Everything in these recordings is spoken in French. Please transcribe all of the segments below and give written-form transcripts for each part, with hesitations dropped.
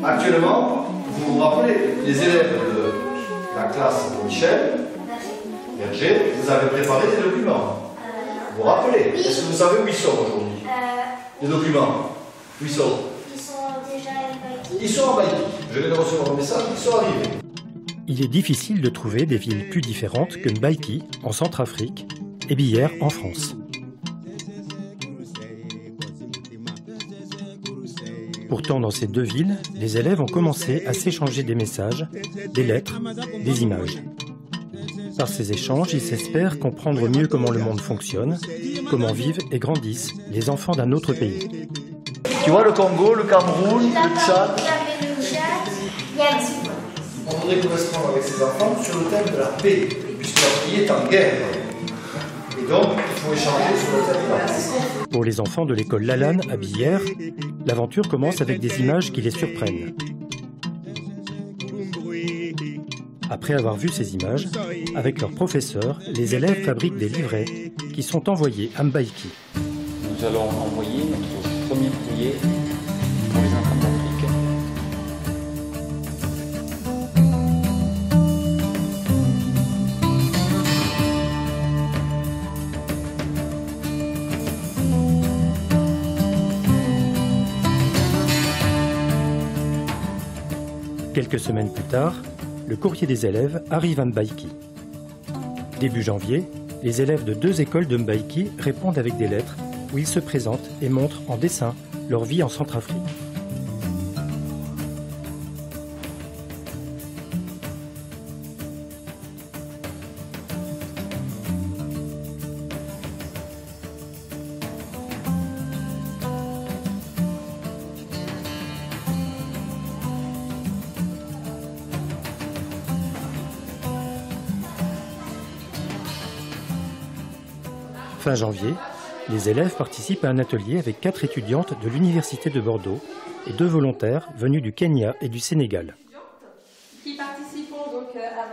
Actuellement, vous vous rappelez, les élèves de la classe de Michel Berger, vous avez préparé des documents. Vous vous rappelez? Est-ce que vous savez où ils sont aujourd'hui? Les documents. Où ils sont? Ils sont déjà à Baïki. Ils sont à Baïki. Je viens de recevoir un message, ils sont arrivés. Il est difficile de trouver des villes plus différentes que Mbaïki, en Centrafrique, et Billère, en France. Pourtant, dans ces deux villes, les élèves ont commencé à s'échanger des messages, des lettres, des images. Par ces échanges, ils espèrent comprendre mieux comment le monde fonctionne, comment vivent et grandissent les enfants d'un autre pays. Tu vois le Congo, le Cameroun, le Tchad. On voudrait correspondre avec ces enfants sur le thème de la paix, puisque leur pays est en guerre. Et donc, il faut échanger sur le thème de la paix. Pour les enfants de l'école Lalanne à Billère, l'aventure commence avec des images qui les surprennent. Après avoir vu ces images, avec leurs professeurs, les élèves fabriquent des livrets qui sont envoyés à Mbaïki. Nous allons envoyer notre premier courrier pour les enfants d'Afrique. Quelques semaines plus tard, le courrier des élèves arrive à Mbaïki. Début janvier, les élèves de deux écoles de Mbaïki répondent avec des lettres où ils se présentent et montrent en dessin leur vie en Centrafrique. Fin janvier, les élèves participent à un atelier avec 4 étudiantes de l'Université de Bordeaux et 2 volontaires venus du Kenya et du Sénégal. Qui participons donc à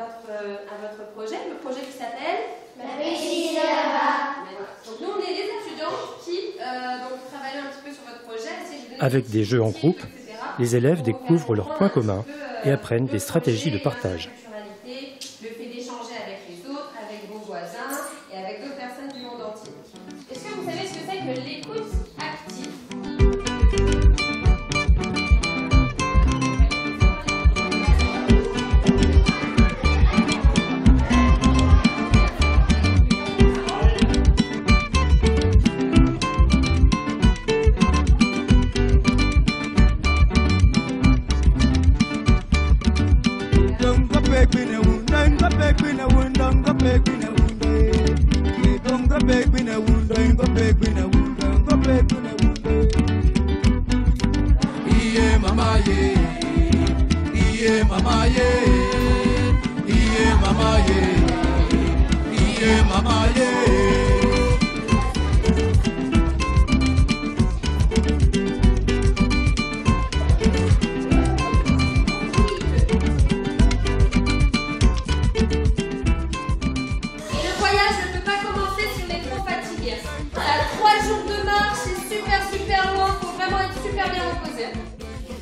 votre projet, le projet qui s'appelle La Baïki de là-bas. Donc nous on est les étudiantes qui travaillent un petit peu sur votre projet. Avec des jeux en groupe, les élèves découvrent leurs points communs et apprennent des stratégies de partage. Le fait d'échanger avec les autres, avec vos voisins et avec d'autres personnes du monde entier. Est-ce que vous savez ce que c'est que l'écoute active?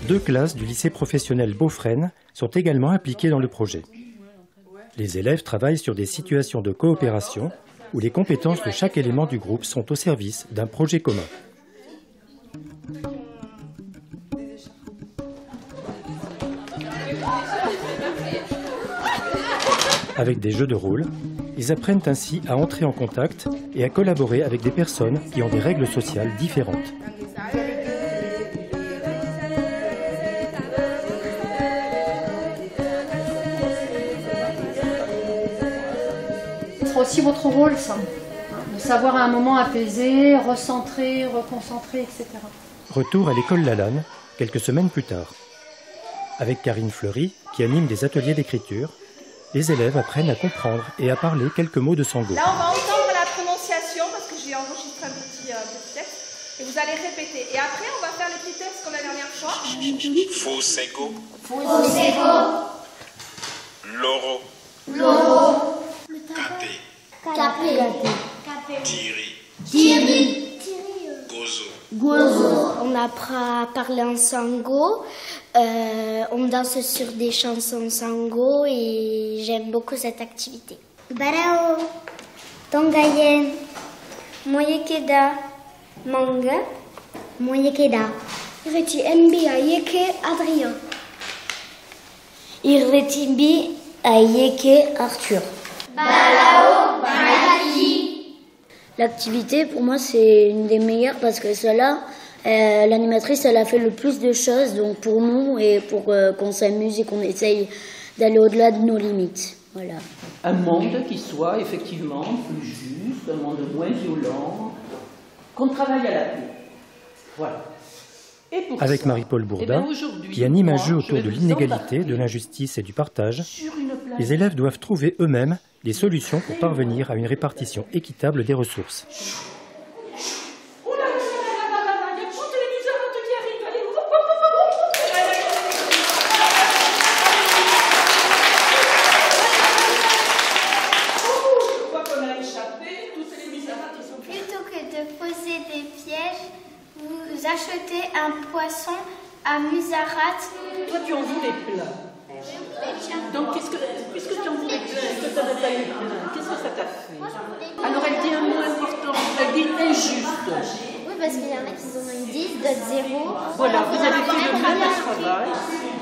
Deux classes du lycée professionnel Beaufresne sont également impliquées dans le projet. Les élèves travaillent sur des situations de coopération où les compétences de chaque élément du groupe sont au service d'un projet commun. Avec des jeux de rôle, ils apprennent ainsi à entrer en contact et à collaborer avec des personnes qui ont des règles sociales différentes. Ce sera aussi votre rôle, ça, de savoir à un moment apaiser, recentrer, reconcentrer, etc. Retour à l'école Lalanne, quelques semaines plus tard. Avec Karine Fleury, qui anime des ateliers d'écriture, les élèves apprennent à comprendre et à parler quelques mots de sango. Là, on va entendre la prononciation parce que j'ai enregistré un petit texte. Et vous allez répéter. Et après, on va faire le petit texte comme la dernière fois. Fusego. Loro. Capé. Tiri. Gozo. On apprend à parler en sango. On danse sur des chansons sango et j'aime beaucoup cette activité. Barao, Tongayen, Moyekeda, Manga, Moyekeda. Ireti Mbi Ayeke Adrien. Ireti Mbi Ayeke Arthur. Barao, Baraki. L'activité, pour moi, c'est une des meilleures parce que celle-là, l'animatrice, elle a fait le plus de choses donc pour nous et pour qu'on s'amuse et qu'on essaye d'aller au-delà de nos limites. Voilà. Un monde qui soit effectivement plus juste, un monde moins violent, qu'on travaille à la paix. Voilà. Et pour Avec ça, Marie-Paul Bourdin, qui anime un jeu autour de l'inégalité, de l'injustice et du partage, les élèves doivent trouver eux-mêmes des solutions pour parvenir à une répartition équitable des ressources. Plutôt que de poser des pièges, vous achetez un poisson à Musarat. Toi, tu en voulais plein. Donc, puisque tu en voulais plein, que tu n'avais pas eu plein, qu'est-ce que ça t'a fait? Alors, elle dit un mot important, elle dit injuste. Oui, parce qu'il y en a qui ont eu 10, d'autres 0. Voilà, vous avez fait le même travail,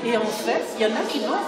et en fait, il y en a qui vont,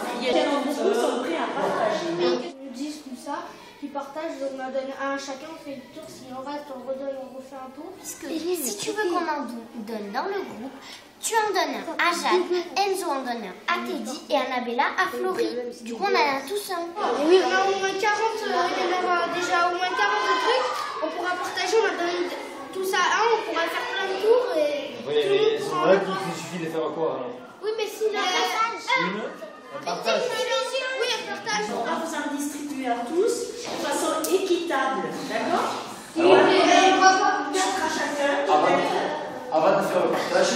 beaucoup sont prêts à partager. Ils nous disent tout ça, qui partagent, on en donne un à chacun, on fait le tour, s'il en reste, on redonne, on refait un tour. Si tu veux qu'on en donne dans le groupe, tu en donnes un à Jacques, Enzo en donne un à Teddy et Annabella à Florie. Du coup, on en a tous un. Oui, on a au moins 40, il y en aura déjà au moins 40 de trucs. On pourra partager, on en donne tout ça à un, on pourra faire plein de tours et... Oui, mais c'est vrai qu'il suffit de faire quoi alors? Oui, mais si le partage. Un partage. Oui, un partage. On va vous en distribuer à tous de façon équitable, d'accord? Mettre à chacun. Avant de faire le partage,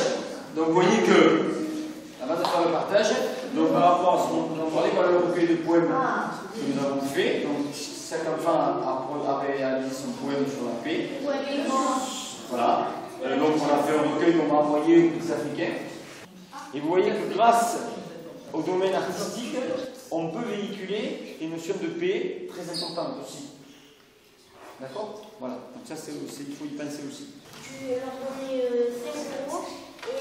donc vous voyez que, avant de faire le partage, donc par rapport à ce dont nous avons parlé, voilà le recueil de poèmes que nous avons fait. Donc chaque enfant a réalisé son poème sur la paix. Voilà. Donc on a fait un recueil qu'on va envoyer aux petits Africains. Et vous voyez que grâce au domaine artistique, on peut véhiculer des notions de paix très importantes aussi. D'accord? Voilà. Donc ça, il faut y penser aussi. Tu leur donnais 16 €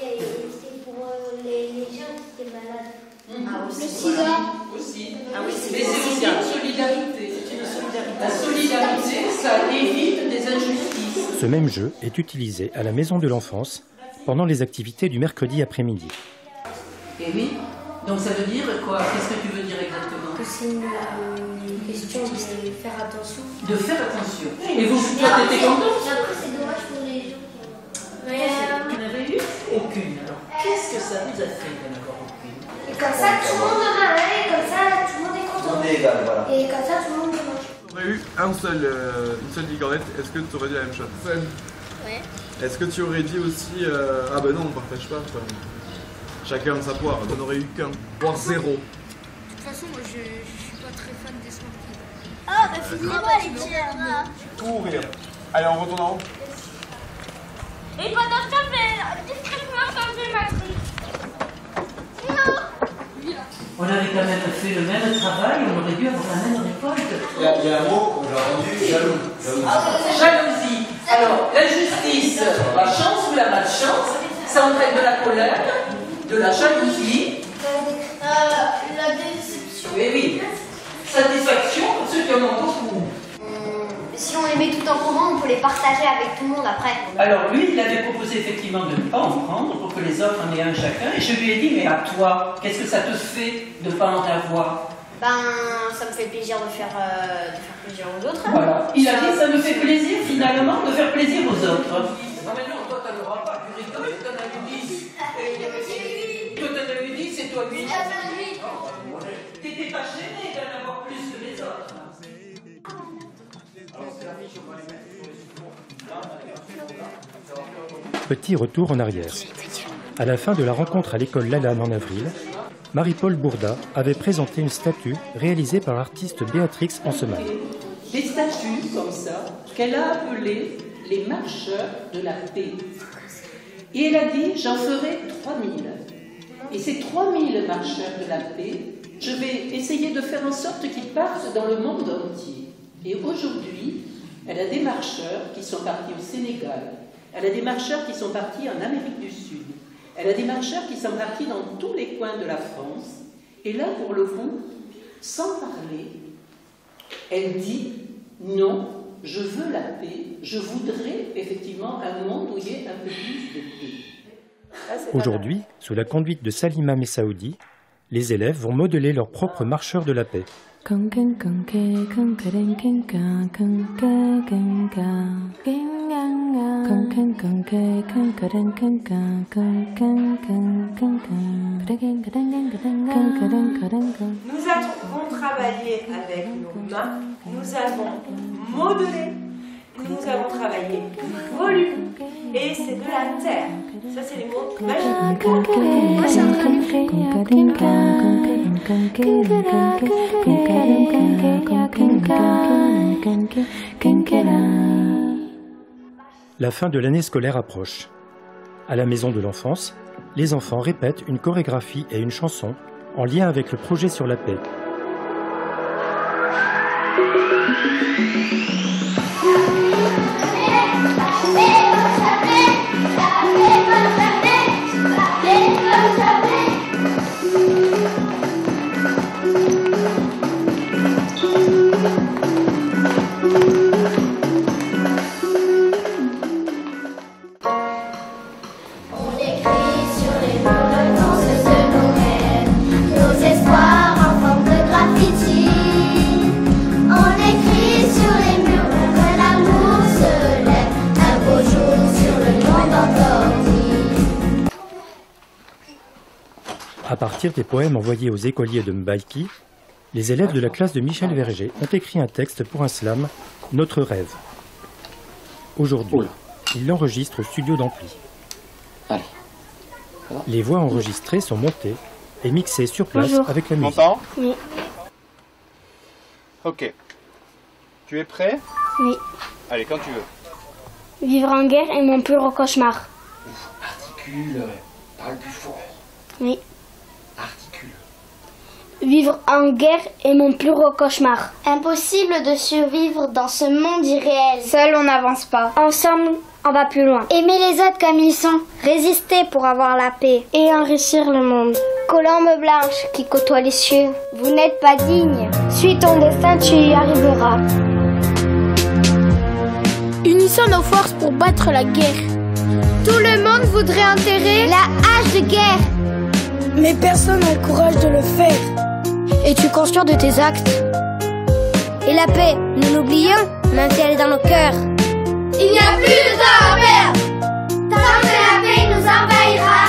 et c'est pour les gens qui étaient malades. Ah, aussi. Le sida. Aussi. Ah oui, mais c'est aussi une solidarité. C'est une solidarité. La solidarité, ça évite des injustices. Ce même jeu est utilisé à la Maison de l'Enfance pendant les activités du mercredi après-midi. Et oui, donc ça veut dire quoi? Qu'est-ce que tu veux dire exactement? Que c'est une question de faire attention. De faire attention. Et vous, toi, t'étais contente? Après, c'est dommage pour les gens. Tu n'avais eu aucune. Alors, qu'est-ce que ça vous a fait d'en avoir aucune? Et comme ça, tout le monde aura un, et comme ça, tout le monde est content. On est égal, voilà. Et comme ça, tout le monde mange. Si tu aurais eu une seule licornette, est-ce que tu aurais dit la même chose? Ouais. Est-ce que tu aurais dit aussi ah ben non, on partage pas, enfin, chacun sa poire, on n'aurait eu qu'un, voire 0. De toute façon, moi, je suis pas très fan des smarties. Ah, bah filez-moi les tiens. Tout ou rien. Allez, on retourne en haut. Et pendant ce temps, je vais discrètement changer ma truc. Non. On avait quand même fait le même travail, on aurait dû avoir la même récolte. Il y a un mot qu'on a rendu jaloux. Jalousie. Alors, l'injustice, la chance ou la malchance, ça entraîne de la colère, de la jalousie. La déception. Oui, oui. Satisfaction pour ceux qui en ont beaucoup. Si on les met tout en commun, on peut les partager avec tout le monde après. Alors lui, il avait proposé effectivement de ne pas en prendre pour que les autres en aient un chacun. Et je lui ai dit, mais à toi, qu'est-ce que ça te fait de ne pas en avoir? Ben, ça me fait plaisir de faire plaisir aux autres. Voilà. Il a dit, ça me fait plaisir finalement de faire plaisir aux autres. Non mais non, toi tu n'auras pas, tu rigoles, tu en as eu 10. Toi tu en as eu 10 et toi toi, lui. T'étais pas gêné d'en avoir plus que les autres. Petit retour en arrière. À la fin de la rencontre à l'école Lalanne en avril, Marie-Paul Bourda avait présenté une statue réalisée par l'artiste Béatrix Ansemal. Des statues comme ça, qu'elle a appelées les marcheurs de la paix. Et elle a dit, j'en ferai 3000. Et ces 3000 marcheurs de la paix, je vais essayer de faire en sorte qu'ils partent dans le monde entier. Et aujourd'hui, elle a des marcheurs qui sont partis au Sénégal. Elle a des marcheurs qui sont partis en Amérique du Sud. Elle a des marcheurs qui sont partis dans tous les coins de la France. Et là, pour le coup, sans parler, elle dit non, je veux la paix, je voudrais effectivement un monde où il y ait un peu plus de paix. Aujourd'hui, sous la conduite de Salima Messaoudi, les élèves vont modeler leurs propres marcheurs de la paix. Nous avons travaillé avec nos mains, nous avons modelé, nous avons travaillé volume, et c'est de la terre. Ça, c'est les mots magiques. Moi, je suis en train de La fin de l'année scolaire approche. À la maison de l'enfance, les enfants répètent une chorégraphie et une chanson en lien avec le projet sur la paix. À partir des poèmes envoyés aux écoliers de Mbaïki, les élèves de la classe de Michel Verger ont écrit un texte pour un slam, Notre rêve. Aujourd'hui, ils l'enregistrent au studio d'Ampli. Les voix enregistrées sont montées et mixées sur place avec la musique. Tu m'entends ? Oui. Ok. Tu es prêt ? Oui. Allez, quand tu veux. Vivre en guerre est mon plus gros cauchemar. Articule. Parle plus fort. Oui. Articule. Vivre en guerre est mon plus gros cauchemar. Impossible de survivre dans ce monde irréel. Seul, on n'avance pas. Ensemble, on va plus loin. Aimer les autres comme ils sont. Résister pour avoir la paix. Et enrichir le monde. Colombe blanche qui côtoie les cieux. Vous n'êtes pas digne. Suis ton destin, tu y arriveras. Unissons nos forces pour battre la guerre. Tout le monde voudrait enterrer la hache de guerre. Mais personne n'a le courage de le faire. Es-tu conscient de tes actes? Et la paix, nous l'oublions, même si elle est dans nos cœurs. Il n'y a plus de temps à perdre. Tant que la paix nous envahira,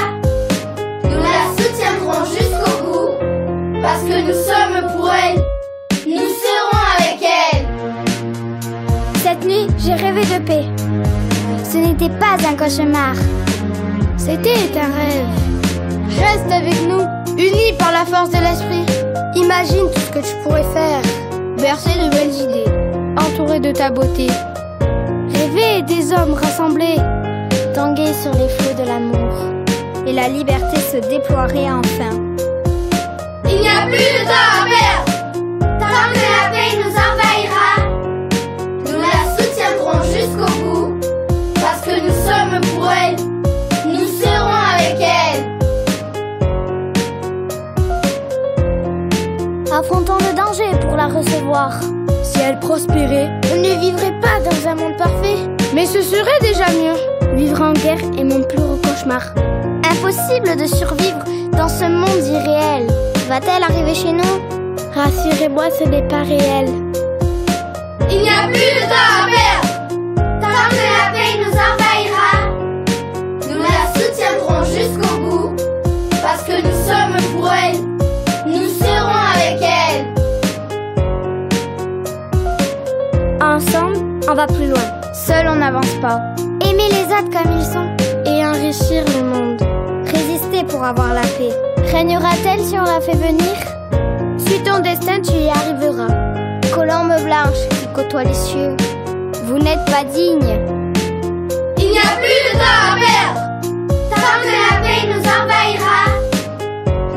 nous la soutiendrons jusqu'au bout. Parce que nous sommes pour elle, nous serons avec elle. Cette nuit, j'ai rêvé de paix. Ce n'était pas un cauchemar. C'était un rêve. Reste avec nous, unis par la force de l'esprit. Imagine tout ce que tu pourrais faire. Bercer de belles idées, entouré de ta beauté. Rêver des hommes rassemblés, tanguer sur les flots de l'amour. Et la liberté se déploierait enfin. Il n'y a plus de temps à perdre. Tant que la paix nous envahira, nous la soutiendrons jusqu'au bout. Parce que nous sommes pour elle, nous serons avec elle. Affrontons le danger pour la recevoir. Si elle prospérait, on ne vivrait pas dans un monde parfait. Mais ce serait déjà mieux. Vivre en guerre est mon plus gros cauchemar. Impossible de survivre dans ce monde irréel. Va-t-elle arriver chez nous? Rassurez-moi, ce n'est pas réel. Il n'y a plus de temps à perdre. Tant que la paix nous envahira, nous la soutiendrons jusqu'au bout. Parce que nous sommes pour elle. va plus loin. Seul, on n'avance pas. Aimer les autres comme ils sont. Et enrichir le monde. Résister pour avoir la paix. Régnera-t-elle si on la fait venir? Suis ton destin, tu y arriveras. Colombe blanche qui côtoie les cieux. Vous n'êtes pas digne. Il n'y a plus de temps à perdre. Tant que la paix nous envahira,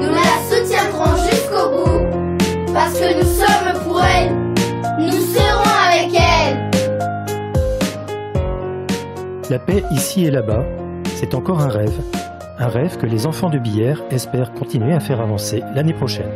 nous la soutiendrons jusqu'au bout. Parce que nous sommes pour elle. Nous serons avec elle. La paix ici et là-bas, c'est encore un rêve que les enfants de Billère espèrent continuer à faire avancer l'année prochaine.